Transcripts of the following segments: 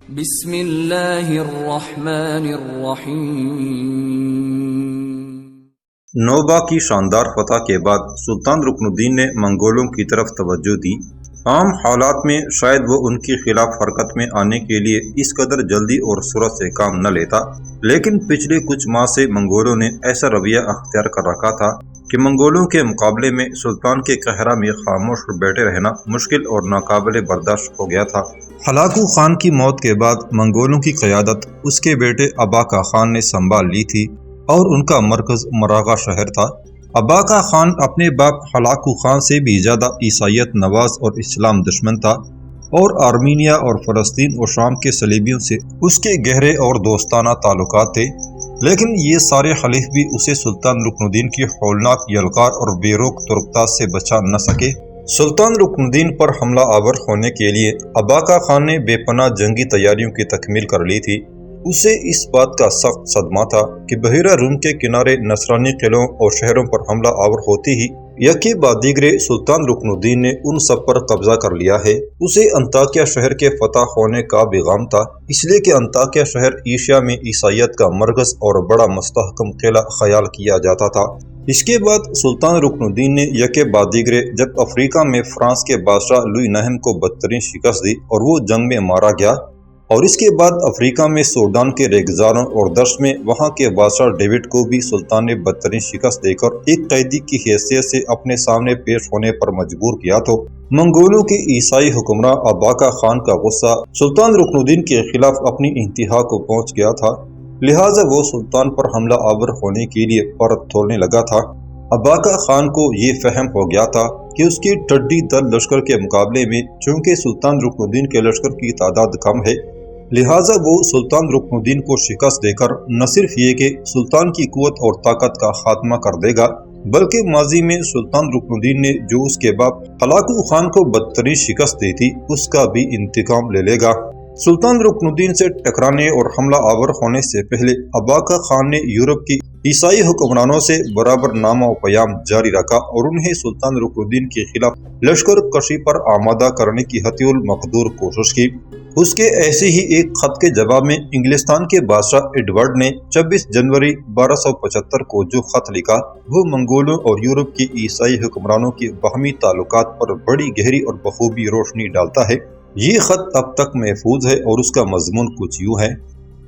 بسم اللہ الرحمن الرحیم۔ نوبہ کی شاندار فتح کے بعد سلطان رکن الدین نے منگولوں کی طرف توجہ دی۔ عام حالات میں شاید وہ ان کی خلاف حرکت میں آنے کے لیے اس قدر جلدی اور سرعت سے کام نہ لیتا، لیکن پچھلے کچھ ماہ سے منگولوں نے ایسا رویہ اختیار کر رکھا تھا کہ منگولوں کے مقابلے میں سلطان کے قہرہ میں خاموش بیٹھے رہنا مشکل اور ناقابل برداشت ہو گیا تھا۔ ہلاکو خان کی موت کے بعد منگولوں کی قیادت اس کے بیٹے اباقا خان نے سنبھال لی تھی اور ان کا مرکز مراغہ شہر تھا۔ اباقا خان اپنے باپ ہلاکو خان سے بھی زیادہ عیسائیت نواز اور اسلام دشمن تھا، اور آرمینیا اور فلسطین اور شام کے صلیبیوں سے اس کے گہرے اور دوستانہ تعلقات تھے، لیکن یہ سارے حلیف بھی اسے سلطان رکن الدین کی ہولناک یلغار اور بے روک ترکتاز سے بچا نہ سکے۔ سلطان رکن الدین پر حملہ آور ہونے کے لیے اباقا خان نے بے پناہ جنگی تیاریوں کی تکمیل کر لی تھی۔ اسے اس بات کا سخت صدمہ تھا کہ بحیرہ روم کے کنارے نصرانی قلعوں اور شہروں پر حملہ آور ہوتی ہی یکے بعد دیگرے سلطان رکن الدین نے ان سب پر قبضہ کر لیا ہے۔ اسے انطاکیہ شہر کے فتح ہونے کا بھی غم تھا، اس لیے کہ انطاکیہ شہر ایشیا میں عیسائیت کا مرکز اور بڑا مستحکم قلعہ خیال کیا جاتا تھا۔ اس کے بعد سلطان رکن الدین نے یکے بعد دیگرے جب افریقہ میں فرانس کے بادشاہ لوئی نہم کو بدترین شکست دی اور وہ جنگ میں مارا گیا، اور اس کے بعد افریقہ میں سوڈان کے ریگزاروں اور درش میں وہاں کے بادشاہ ڈیوڈ کو بھی سلطان نے بدترین شکست دے کر ایک قیدی کی حیثیت سے اپنے سامنے پیش ہونے پر مجبور کیا، تو منگولوں کے عیسائی حکمراں اباقا خان کا غصہ سلطان رکن الدین کے خلاف اپنی انتہا کو پہنچ گیا تھا، لہٰذا وہ سلطان پر حملہ آور ہونے کے لیے پرت تھوڑنے لگا تھا۔ اباقا خان کو یہ فہم ہو گیا تھا کہ اس کی ٹڈی دل لشکر کے مقابلے میں چونکہ سلطان رکن الدین کے لشکر کی تعداد کم ہے، لہٰذا وہ سلطان رکن الدین کو شکست دے کر نہ صرف یہ کہ سلطان کی قوت اور طاقت کا خاتمہ کر دے گا، بلکہ ماضی میں سلطان رکن الدین نے جو اس کے باپ ہلاکو خان کو بدترین شکست دی تھی اس کا بھی انتقام لے لے گا۔ سلطان رکن الدین سے ٹکرانے اور حملہ آور ہونے سے پہلے اباقا خان نے یورپ کی عیسائی حکمرانوں سے برابر نامہ و پیام جاری رکھا اور انہیں سلطان رکن الدین کے خلاف لشکر کشی پر آمادہ کرنے کی حتی المقدور کوشش کی۔ اس کے ایسے ہی ایک خط کے جواب میں انگلستان کے بادشاہ ایڈورڈ نے 26 جنوری 1275 کو جو خط لکھا وہ منگولوں اور یورپ کی عیسائی حکمرانوں کے باہمی تعلقات پر بڑی گہری اور بخوبی روشنی ڈالتا ہے۔ یہ خط اب تک محفوظ ہے اور اس کا مضمون کچھ یوں ہے: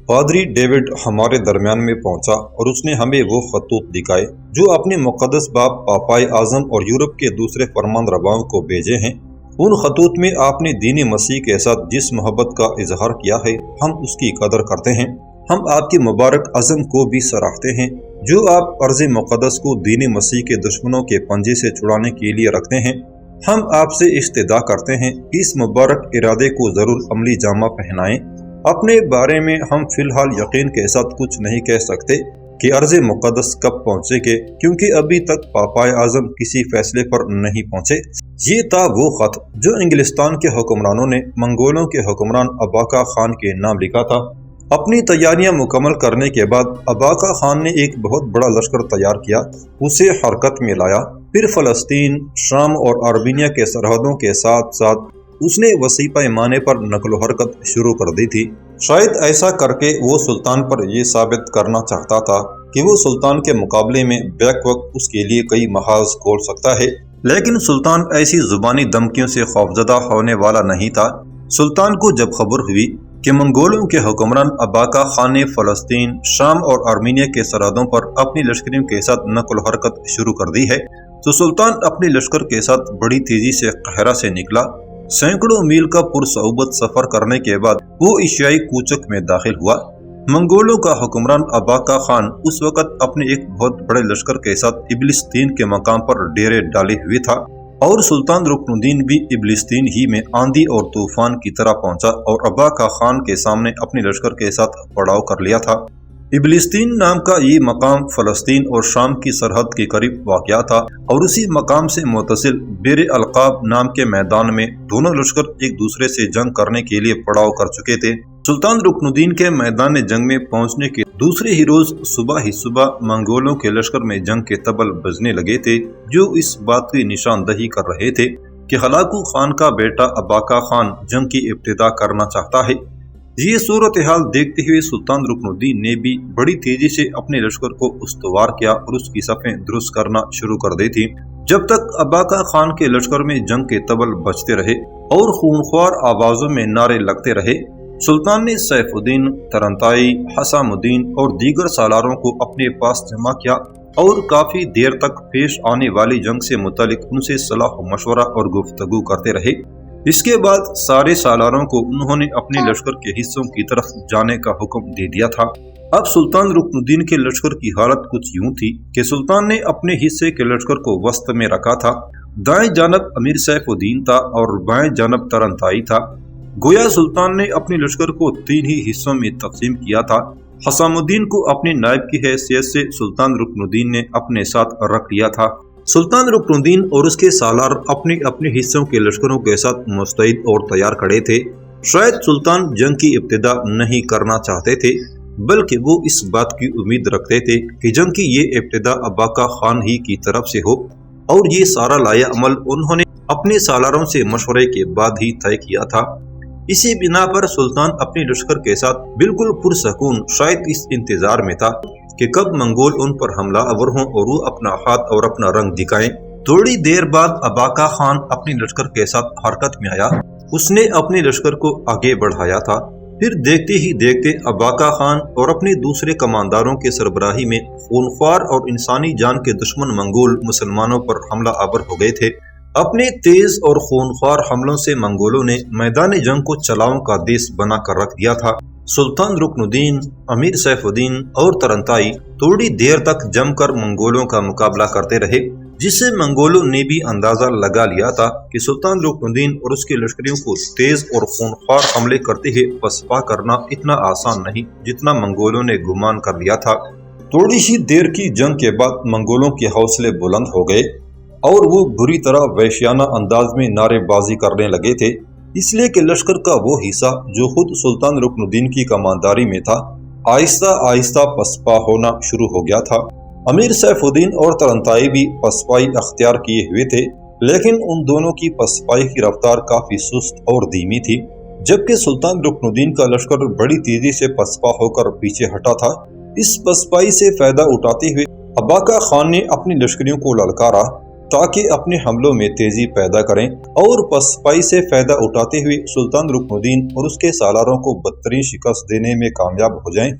پادری ڈیوڈ ہمارے درمیان میں پہنچا اور اس نے ہمیں وہ خطوط دکھائے جو اپنے مقدس باپ پاپائے اعظم اور یورپ کے دوسرے فرمان رواؤں کو بھیجے ہیں۔ ان خطوط میں آپ نے دین مسیح کے ساتھ جس محبت کا اظہار کیا ہے ہم اس کی قدر کرتے ہیں۔ ہم آپ کے مبارک عزم کو بھی سراہتے ہیں جو آپ ارض مقدس کو دین مسیح کے دشمنوں کے پنجے سے چھڑانے کے لیے رکھتے ہیں۔ ہم آپ سے استدعا کرتے ہیں کہ اس مبارک ارادے کو ضرور عملی جامہ پہنائیں۔ اپنے بارے میں ہم فی الحال یقین کے ساتھ کچھ نہیں کہہ سکتے کہ ارض مقدس کب پہنچے گے، کیونکہ ابھی تک پاپائے اعظم کسی فیصلے پر نہیں پہنچے۔ یہ تھا وہ خط جو انگلستان کے حکمرانوں نے منگولوں کے حکمران اباقا خان کے نام لکھا تھا۔ اپنی تیاریاں مکمل کرنے کے بعد اباقا خان نے ایک بہت بڑا لشکر تیار کیا، اسے حرکت میں لایا، پھر فلسطین، شام اور آرمینیا کے سرحدوں کے ساتھ ساتھ اس نے وسیع پیمانے پر نقل و حرکت شروع کر دی تھی۔ شاید ایسا کر کے وہ سلطان پر یہ ثابت کرنا چاہتا تھا کہ وہ سلطان کے مقابلے میں بیک وقت اس کے لیے کئی محاذ کھول سکتا ہے، لیکن سلطان ایسی زبانی دھمکیوں سے خوفزدہ ہونے والا نہیں تھا۔ سلطان کو جب خبر ہوئی کہ منگولوں کے حکمران اباقا خان نے فلسطین، شام اور آرمینیا کے سرحدوں پر اپنی لشکریوں کے ساتھ نقل و حرکت شروع کر دی ہے، تو سلطان اپنے لشکر کے ساتھ بڑی تیزی سے قاہرہ سے نکلا۔ سینکڑوں میل کا پرصعوبت سفر کرنے کے بعد وہ ایشیائی کوچک میں داخل ہوا۔ منگولوں کا حکمران اباقا خان اس وقت اپنے ایک بہت بڑے لشکر کے ساتھ ابلستین کے مقام پر ڈیرے ڈالے ہوئے تھا، اور سلطان رکن الدین بھی ابلستین ہی میں آندھی اور طوفان کی طرح پہنچا اور اباقا خان کے سامنے اپنے لشکر کے ساتھ پڑاؤ کر لیا تھا۔ ابلستین نام کا یہ مقام فلسطین اور شام کی سرحد کے قریب واقع تھا، اور اسی مقام سے متصل بیر القاب نام کے میدان میں دونوں لشکر ایک دوسرے سے جنگ کرنے کے لیے پڑاؤ کر چکے تھے۔ سلطان رکن الدین کے میدان جنگ میں پہنچنے کے دوسرے ہی روز صبح منگولوں کے لشکر میں جنگ کے طبل بجنے لگے تھے، جو اس بات کی نشاندہی کر رہے تھے کہ ہلاکو خان کا بیٹا اباقا خان جنگ کی ابتدا کرنا چاہتا ہے۔ یہ صورتحال دیکھتے ہوئے سلطان رکن الدین نے بھی بڑی تیزی سے اپنے لشکر کو استوار کیا اور اس کی صفیں درست کرنا شروع کر دی تھی۔ جب تک اباقا خان کے لشکر میں جنگ کے طبل بجتے رہے اور خونخوار آوازوں میں نعرے لگتے رہے، سلطان نے سیف الدین، ترنتائی، حسام الدین اور دیگر سالاروں کو اپنے پاس جمع کیا اور کافی دیر تک پیش آنے والی جنگ سے متعلق ان سے صلاح و مشورہ اور گفتگو کرتے رہے۔ اس کے بعد سارے سالاروں کو انہوں نے اپنے لشکر کے حصوں کی طرف جانے کا حکم دے دیا تھا۔ اب سلطان رکن الدین کے لشکر کی حالت کچھ یوں تھی کہ سلطان نے اپنے حصے کے لشکر کو وسط میں رکھا تھا۔ دائیں جانب امیر سیف الدین تھا اور بائیں جانب ترنتائی تھا۔ گویا سلطان نے اپنے لشکر کو 3 ہی حصوں میں تقسیم کیا تھا۔ حسام الدین کو اپنے نائب کی حیثیت سے سلطان رکن الدین نے اپنے ساتھ رکھ لیا تھا۔ سلطان رکن الدین اور اس کے سالار اپنے اپنے حصوں کے لشکروں کے ساتھ مستعد اور تیار کھڑے تھے۔ شاید سلطان جنگ کی ابتدا نہیں کرنا چاہتے تھے، بلکہ وہ اس بات کی امید رکھتے تھے کہ جنگ کی یہ ابتدا اباقا خان ہی کی طرف سے ہو، اور یہ سارا لائحہ عمل انہوں نے اپنے سالاروں سے مشورے کے بعد ہی طے کیا تھا۔ اسی بنا پر سلطان اپنے لشکر کے ساتھ بالکل پرسکون شاید اس انتظار میں تھا کہ کب منگول ان پر حملہ آور ہوں اور وہ اپنا ہاتھ اور اپنا رنگ دکھائیں۔ تھوڑی دیر بعد اباقا خان اپنے لشکر کے ساتھ حرکت میں آیا۔ اس نے اپنے لشکر کو آگے بڑھایا تھا۔ پھر دیکھتے ہی دیکھتے اباقا خان اور اپنے دوسرے کمانداروں کے سربراہی میں خونخوار اور انسانی جان کے دشمن منگول مسلمانوں پر حملہ آور ہو گئے تھے۔ اپنے تیز اور خونخوار حملوں سے منگولوں نے میدان جنگ کو چلاؤں کا دیس بنا کر رکھ دیا تھا۔ سلطان رکن الدین، امیر سیف الدین اور ترنتائی تھوڑی دیر تک جم کر منگولوں کا مقابلہ کرتے رہے، جس سے منگولوں نے بھی اندازہ لگا لیا تھا کہ سلطان رکن الدین اور اس کے لشکریوں کو تیز اور خونخوار حملے کرتے ہوئے پسپا کرنا اتنا آسان نہیں جتنا منگولوں نے گمان کر لیا تھا۔ تھوڑی ہی دیر کی جنگ کے بعد منگولوں کے حوصلے بلند ہو گئے اور وہ بری طرح وحشیانہ انداز میں نعرے بازی کرنے لگے تھے، اس لیے کہ لشکر کا وہ حصہ جو خود سلطان رکن الدین کی کمانداری میں تھا آہستہ آہستہ پسپا ہونا شروع ہو گیا تھا۔ امیر سیف الدین اور ترنتائی بھی پسپائی اختیار کیے ہوئے تھے، لیکن ان دونوں کی پسپائی کی رفتار کافی سست اور دھیمی تھی، جبکہ سلطان رکن الدین کا لشکر بڑی تیزی سے پسپا ہو کر پیچھے ہٹا تھا۔ اس پسپائی سے فائدہ اٹھاتے ہوئے اباقا خان نے اپنی لشکریوں کو للکارا تاکہ اپنے حملوں میں تیزی پیدا کریں، اور پسپائی سے فائدہ اٹھاتے ہوئے سلطان رکن الدین اور اس کے سالاروں کو بدترین شکست دینے میں کامیاب ہو جائیں۔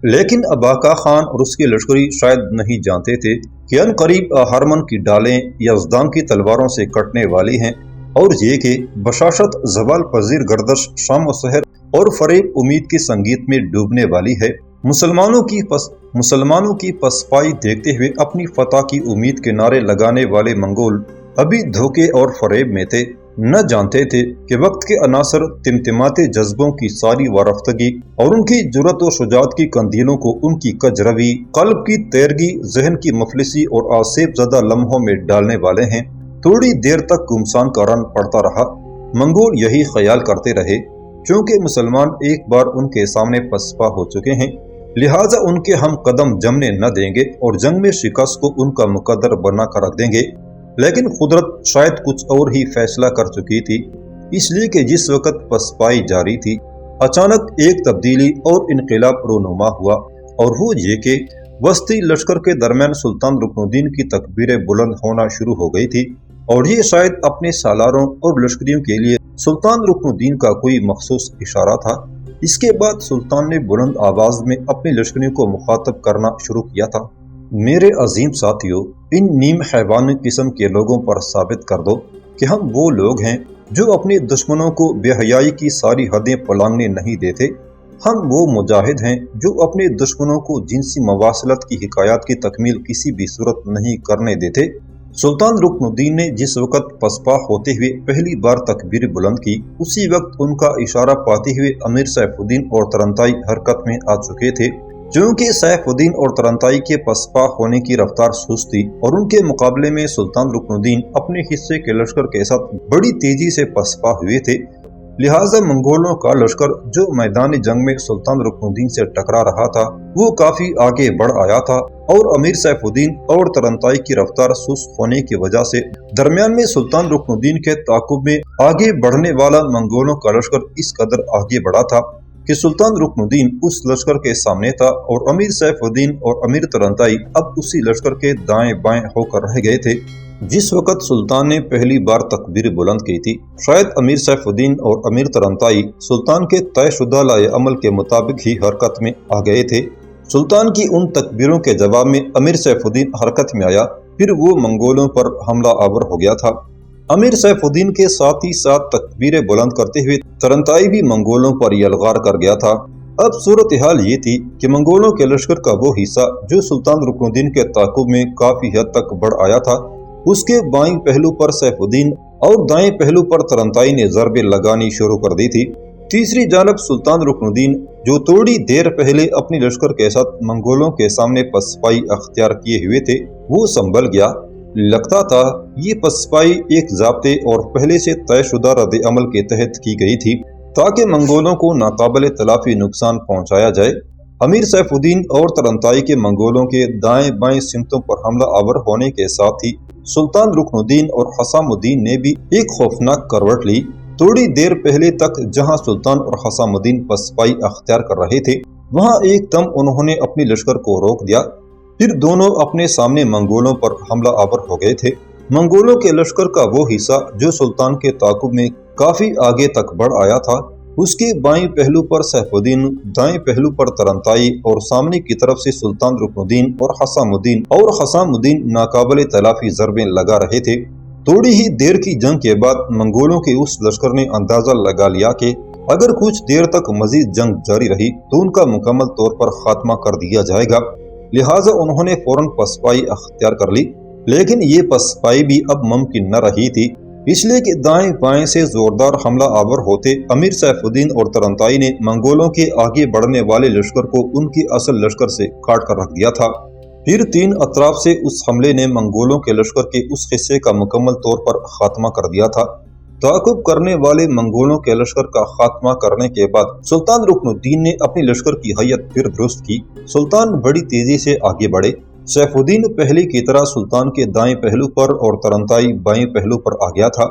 لیکن اباقا خان اور اس کے لشکری شاید نہیں جانتے تھے کہ ان قریب ہرمن کی ڈالیں یزدان کی تلواروں سے کٹنے والی ہیں، اور یہ کہ بشاشت زوال پذیر گردش شام و سحر اور فریب امید کے سنگیت میں ڈوبنے والی ہے۔ مسلمانوں کی پسپائی دیکھتے ہوئے اپنی فتح کی امید کے نعرے لگانے والے منگول ابھی دھوکے اور فریب میں تھے، نہ جانتے تھے کہ وقت کے عناصر تمتماتے جذبوں کی ساری وارفتگی اور ان کی جرأت و شجاعت کی قندیلوں کو ان کی کجروی، قلب کی تیرگی، ذہن کی مفلسی اور آسیب زدہ لمحوں میں ڈالنے والے ہیں۔ تھوڑی دیر تک گمسان کا رن پڑتا رہا۔ منگول یہی خیال کرتے رہے چونکہ مسلمان ایک بار ان کے سامنے پسپا ہو چکے ہیں، لہٰذا ان کے ہم قدم جمنے نہ دیں گے اور جنگ میں شکست کو ان کا مقدر بنا کر رکھ دیں گے۔ لیکن قدرت شاید کچھ اور ہی فیصلہ کر چکی تھی، اس لیے کہ جس وقت پسپائی جاری تھی اچانک ایک تبدیلی اور انقلاب رونما ہوا، اور وہ یہ کہ وسطی لشکر کے درمیان سلطان رکن الدین کی تکبیریں بلند ہونا شروع ہو گئی تھی، اور یہ شاید اپنے سالاروں اور لشکریوں کے لیے سلطان رکن الدین کا کوئی مخصوص اشارہ تھا۔ اس کے بعد سلطان نے بلند آواز میں اپنے لشکریوں کو مخاطب کرنا شروع کیا تھا۔ میرے عظیم ساتھیوں، ان نیم حیوانی قسم کے لوگوں پر ثابت کر دو کہ ہم وہ لوگ ہیں جو اپنے دشمنوں کو بے حیائی کی ساری حدیں پلانگنے نہیں دیتے۔ ہم وہ مجاہد ہیں جو اپنے دشمنوں کو جنسی مواصلت کی حکایات کی تکمیل کسی بھی صورت نہیں کرنے دیتے۔ سلطان رکن الدین نے جس وقت پسپا ہوتے ہوئے پہلی بار تکبیر بلند کی، اسی وقت ان کا اشارہ پاتے ہوئے امیر سیف الدین اور ترنتائی حرکت میں آ چکے تھے۔ چونکہ سیف الدین اور ترنتائی کے پسپا ہونے کی رفتار سست تھی اور ان کے مقابلے میں سلطان رکن الدین اپنے حصے کے لشکر کے ساتھ بڑی تیزی سے پسپا ہوئے تھے، لہٰذا منگولوں کا لشکر جو میدان جنگ میں سلطان رکن الدین سے ٹکرا رہا تھا وہ کافی آگے بڑھ آیا تھا، اور امیر سیف الدین اور ترنتائی کی رفتار سست ہونے کی وجہ سے درمیان میں سلطان رکن الدین کے تعاقب میں آگے بڑھنے والا منگولوں کا لشکر اس قدر آگے بڑھا تھا کہ سلطان رکن اس لشکر کے سامنے تھا اور امیر سیف الدین اور امیر ترنتائی اب اسی لشکر کے دائیں بائیں ہو کر رہ گئے تھے۔ جس وقت سلطان نے پہلی بار تکبیر بلند کی تھی، شاید امیر سیف الدین اور امیر ترنتائی سلطان کے طے شدہ لائے عمل کے مطابق ہی حرکت میں آ گئے تھے۔ سلطان کی ان تکبیروں کے جواب میں امیر سیف الدین حرکت میں آیا، پھر وہ منگولوں پر حملہ آور ہو گیا تھا۔ امیر سیف الدین کے ساتھ ہی ساتھ تکبیریں بلند کرتے ہوئے ترنتائی بھی منگولوں پر یلغار کر گیا تھا۔ اب صورتحال یہ تھی کہ منگولوں کے لشکر کا وہ حصہ جو سلطان رکن الدین کے تعاقب میں کافی حد تک بڑھ آیا تھا، اس کے بائیں پہلو پر سیف الدین اور دائیں پہلو پر ترنتائی نے ضربیں لگانی شروع کر دی تھی۔ تیسری جانب سلطان رکن الدین جو تھوڑی دیر پہلے اپنی لشکر کے ساتھ منگولوں کے سامنے پسپائی اختیار کیے ہوئے تھے، وہ سنبھل گیا۔ لگتا تھا یہ پسپائی ایک ضابطے اور پہلے سے طے شدہ رد عمل کے تحت کی گئی تھی تاکہ منگولوں کو ناقابل تلافی نقصان پہنچایا جائے۔ امیر سیف الدین اور ترنتائی کے منگولوں کے دائیں بائیں سمتوں پر حملہ آور ہونے کے ساتھ ہی سلطان رکن الدین اور حسام الدین نے بھی ایک خوفناک کروٹ لی۔ تھوڑی دیر پہلے تک جہاں سلطان اور حسام الدین پسپائی اختیار کر رہے تھے، وہاں ایک دم انہوں نے اپنی لشکر کو روک دیا، پھر دونوں اپنے سامنے منگولوں پر حملہ آور ہو گئے تھے۔ منگولوں کے لشکر کا وہ حصہ جو سلطان کے تعاقب میں کافی آگے تک بڑھ آیا تھا، اس کے بائیں پہلو پر سیف الدین، دائیں پہلو پر ترنتائی اور سامنے کی طرف سے سلطان رکن الدین اور حسام الدین ناقابل تلافی ضربیں لگا رہے تھے۔ تھوڑی ہی دیر کی جنگ کے بعد منگولوں کے اس لشکر نے اندازہ لگا لیا کہ اگر کچھ دیر تک مزید جنگ جاری رہی تو ان کا مکمل طور پر خاتمہ کر دیا جائے گا، لہٰذا انہوں نے فوراً پسپائی اختیار کر لی۔ لیکن یہ پسپائی بھی اب ممکن نہ رہی تھی، اس لیے کہ دائیں بائیں سے زوردار حملہ آور ہوتے امیر سیف الدین اور ترنتائی نے منگولوں کے آگے بڑھنے والے لشکر کو ان کی اصل لشکر سے کاٹ کر رکھ دیا تھا۔ پھر تین اطراف سے اس حملے نے منگولوں کے لشکر کے اس حصے کا مکمل طور پر خاتمہ کر دیا تھا۔ تعاقب کرنے والے منگولوں کے لشکر کا خاتمہ کرنے کے بعد سلطان رکن الدین نے اپنی لشکر کی حیت پھر درست کی۔ سلطان بڑی تیزی سے آگے بڑھے۔ سیف الدین پہلے کی طرح سلطان کے دائیں پہلو پر اور ترنتائی بائیں پہلو پر آ گیا تھا۔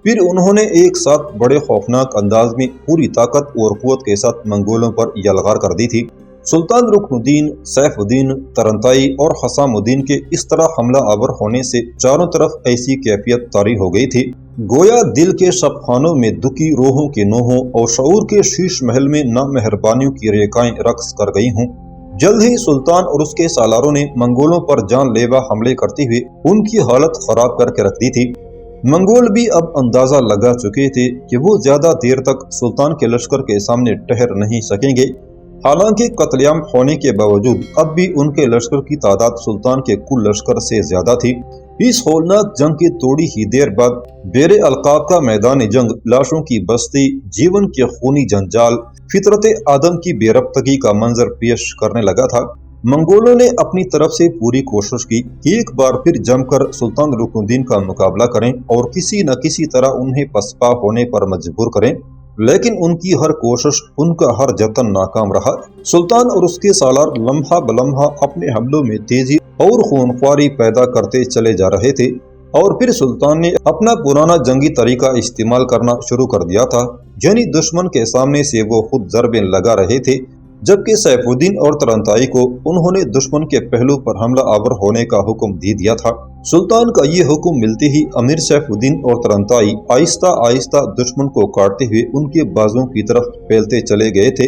پھر انہوں نے ایک ساتھ بڑے خوفناک انداز میں پوری طاقت اور قوت کے ساتھ منگولوں پر یلغار کر دی تھی۔ سلطان رکن الدین، سیف الدین، ترنتائی اور حسام الدین کے اس طرح حملہ آور ہونے سے چاروں طرف ایسی کیفیت طاری ہو گئی تھی گویا دل کے شب خانوں میں دکھی روحوں کے نوحوں اور شعور کے شیش محل میں نامہربانیوں کی ریکائیں رقص کر گئی ہوں۔ جلد ہی سلطان اور اس کے سالاروں نے منگولوں پر جان لیوا حملے کرتے ہوئے ان کی حالت خراب کر کے رکھ دی تھی۔ منگول بھی اب اندازہ لگا چکے تھے کہ وہ زیادہ دیر تک سلطان کے لشکر کے سامنے ٹھہر نہیں سکیں گے۔ حالانکہ قتل عام ہونے کے باوجود اب بھی ان کے لشکر کی تعداد سلطان کے کل لشکر سے زیادہ تھی۔ اس ہولناک جنگ کی تھوڑی ہی دیر بعد بیر القاب کا میدان جنگ لاشوں کی بستی، جیون کے خونی جنجال، فطرت آدم کی بے ربطگی کا منظر پیش کرنے لگا تھا۔ منگولوں نے اپنی طرف سے پوری کوشش کی کہ ایک بار پھر جم کر سلطان رکن الدین کا مقابلہ کریں اور کسی نہ کسی طرح انہیں پسپا ہونے پر مجبور کریں، لیکن ان کی ہر کوشش، ان کا ہر جتن ناکام رہا۔ سلطان اور اس کے سالار لمحہ بلمحہ اپنے حملوں میں تیزی اور خونخواری پیدا کرتے چلے جا رہے تھے، اور پھر سلطان نے اپنا پرانا جنگی طریقہ استعمال کرنا شروع کر دیا تھا، یعنی دشمن کے سامنے سے وہ خود ضربیں لگا رہے تھے، جبکہ سیف الدین اور ترنتائی کو انہوں نے دشمن کے پہلو پر حملہ آور ہونے کا حکم دیا تھا۔ سلطان کا یہ حکم ملتے ہی امیر سیف الدین اور ترنتائی آہستہ آہستہ دشمن کو کاٹتے ہوئے ان کے بازوں کی طرف پھیلتے چلے گئے تھے،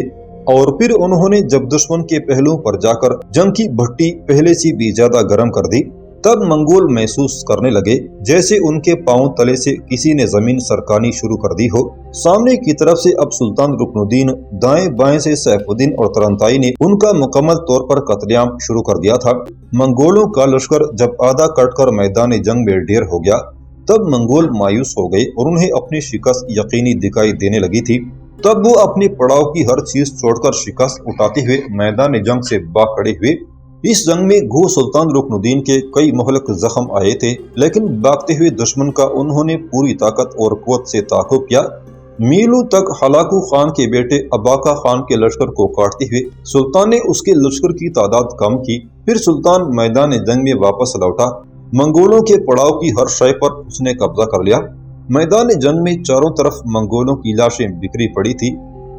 اور پھر انہوں نے جب دشمن کے پہلو پر جا کر جنگ کی بھٹی پہلے سے بھی زیادہ گرم کر دی، تب منگول محسوس کرنے لگے جیسے ان کے پاؤں تلے سے کسی نے زمین سرکانی شروع کر دی ہو۔ سامنے کی طرف سے اب سلطان رکن الدین، دائیں بائیں سے سیف الدین اور ترنتائی نے ان کا مکمل طور پر قتل عام شروع کر دیا تھا۔ منگولوں کا لشکر جب آدھا کٹ کر میدان جنگ میں ڈھیر ہو گیا، تب منگول مایوس ہو گئے اور انہیں اپنی شکست یقینی دکھائی دینے لگی تھی۔ تب وہ اپنے پڑاؤ کی ہر چیز چھوڑ کر شکست اٹھاتے ہوئے میدان جنگ سے باگ کھڑے ہوئے۔ اس جنگ میں گو سلطان رکن الدین کے کئی مہلک زخم آئے تھے، لیکن بھاگتے ہوئے دشمن کا انہوں نے پوری طاقت اور قوت سے تعاقب کیا۔ میلوں تک ہلاکو خان کے بیٹے اباقا خان کے لشکر کو کاٹتے ہوئے سلطان نے اس کے لشکر کی تعداد کم کی۔ پھر سلطان میدان جنگ میں واپس لوٹا۔ منگولوں کے پڑاؤ کی ہر شے پر اس نے قبضہ کر لیا۔ میدان جنگ میں چاروں طرف منگولوں کی لاشیں بکھری پڑی تھی۔